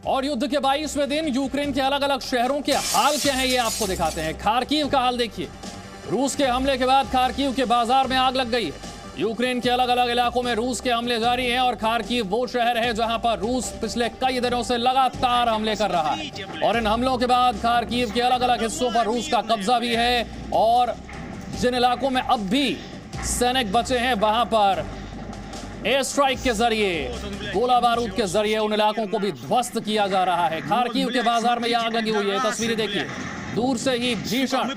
और युद्ध के 22वें दिन यूक्रेन के अलग अलग शहरों के हाल क्या हैं ये आपको दिखाते हैं। खार्किव का हाल देखिए। रूस के हमले के बाद खार्किव के बाजार में आग लग गई है। यूक्रेन के अलग अलग इलाकों में रूस के हमले जारी हैं और खार्किव वो शहर है जहां पर रूस पिछले कई दिनों से लगातार हमले कर रहा है। और इन हमलों के बाद खार्किव के अलग अलग हिस्सों पर रूस का कब्जा भी है और जिन इलाकों में अब भी सैनिक बचे हैं वहां पर एयर स्ट्राइक के जरिए, गोला बारूद के जरिए उन इलाकों को भी ध्वस्त किया जा रहा है। खार्किव के बाजार में यह आग लगी हुई है। तस्वीरें देखिए, दूर से ही भीषण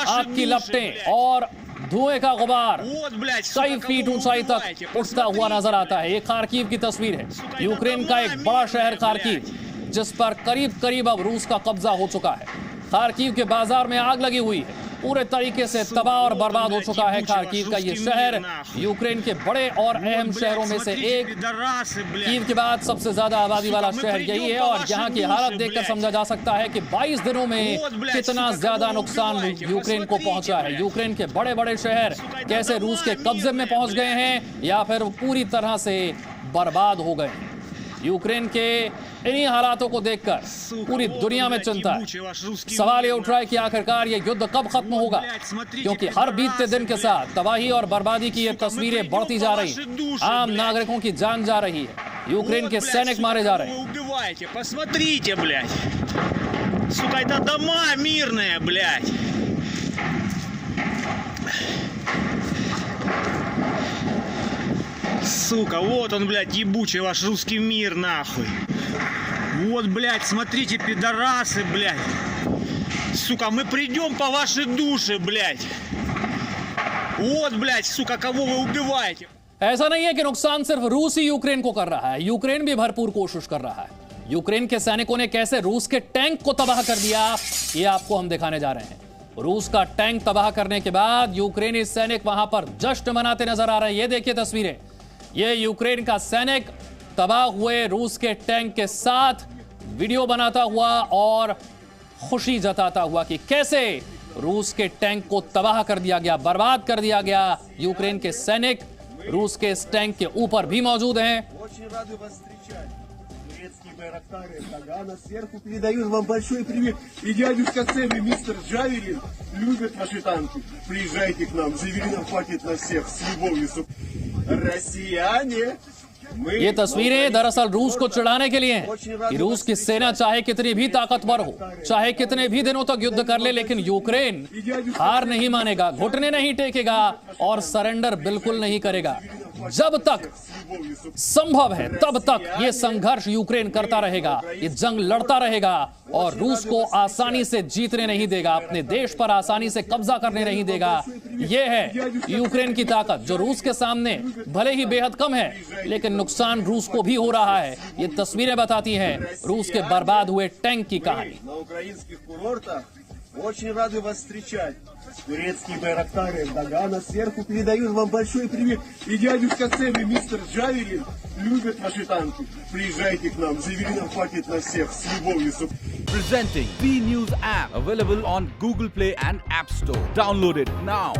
आग की लपटें और धुएं का गुबार कई फीट ऊंचाई तक उठता हुआ नजर आता है। ये खार्किव की तस्वीर है। यूक्रेन का एक बड़ा शहर खार्किव, जिस पर करीब करीब अब रूस का कब्जा हो चुका है। खार्किव के बाजार में आग लगी हुई है। पूरे तरीके से तबाह और बर्बाद हो चुका है खार्किव का ये शहर। यूक्रेन के बड़े और अहम शहरों में से एक, कीव के बाद सबसे ज्यादा आबादी वाला शहर यही है और यहाँ की हालत देखकर समझा जा सकता है कि 22 दिनों में कितना ज्यादा नुकसान यूक्रेन को पहुंचा है। यूक्रेन के बड़े बड़े शहर कैसे रूस के कब्जे में पहुंच गए हैं या फिर पूरी तरह से बर्बाद हो गए। यूक्रेन के इन्हीं हालातों को देखकर पूरी दुनिया में चिंता है। सवाल ये उठ रहा है कि आखिरकार ये युद्ध कब खत्म होगा, क्योंकि हर बीतते दिन के साथ तबाही और बर्बादी की ये तस्वीरें बढ़ती जा रही हैं। आम नागरिकों की जान जा रही है। यूक्रेन के सैनिक मारे जा रहे हैं। Сука, вот он, блядь, ебучий ваш русский мир, нахуй. Вот, блядь, смотрите, пидорасы, блядь. Сука, мы придем по вашей душе, блядь. Вот, блядь, сука, кого вы убиваете. ऐसा नहीं है कि नुकसान सिर्फ रूस ही यूक्रेन को कर रहा है। यूक्रेन भी भरपूर कोशिश कर रहा है। यूक्रेन के सैनिकों ने कैसे रूस के टैंक को तबाह कर दिया, ये आपको हम दिखाने जा रहे हैं। रूस का टैंक तबाह करने के बाद यूक्रेनी सैनिक वहां पर जश्न मनाते नजर आ रहे हैं। ये देखिए तस्वीरें। ये यूक्रेन का सैनिक तबाह हुए रूस के टैंक के साथ वीडियो बनाता हुआ और खुशी जताता हुआ कि कैसे रूस के टैंक को तबाह कर दिया गया, बर्बाद कर दिया गया। यूक्रेन के सैनिक रूस के इस टैंक के ऊपर भी मौजूद हैं। Передают вам большой привет. И дядюшка Сэм и мистер Джавелин любят ваши танки. Приезжайте к нам. Джавелинов хватит на всех. С любовью. Россияне. ये तस्वीरें दरअसल रूस को चिढ़ाने के लिए हैं कि रूस की सेना चाहे कितनी भी ताकतवर हो, चाहे कितने भी दिनों तक युद्ध कर ले, लेकिन यूक्रेन हार नहीं मानेगा, घुटने नहीं टेकेगा और सरेंडर बिल्कुल नहीं करेगा। जब तक संभव है तब तक ये संघर्ष यूक्रेन करता रहेगा, ये जंग लड़ता रहेगा और रूस को आसानी से जीतने नहीं देगा, अपने देश पर आसानी से कब्जा करने नहीं देगा। ये है यूक्रेन की ताकत, जो रूस के सामने भले ही बेहद कम है, लेकिन नुकसान रूस को भी हो रहा है। ये तस्वीरें बताती हैं रूस के बर्बाद हुए टैंक की कहानी। Очень рады вас встречать. Турецкие байрактары Дагана сверху передают вам большой привет. И дядюшка Сэм и мистер Джавелин любят ваши танки. Приезжайте к нам. Джавелинов хватит на всех. С любовью. Presenting B News app, available on Google Play and App Store. Download it now.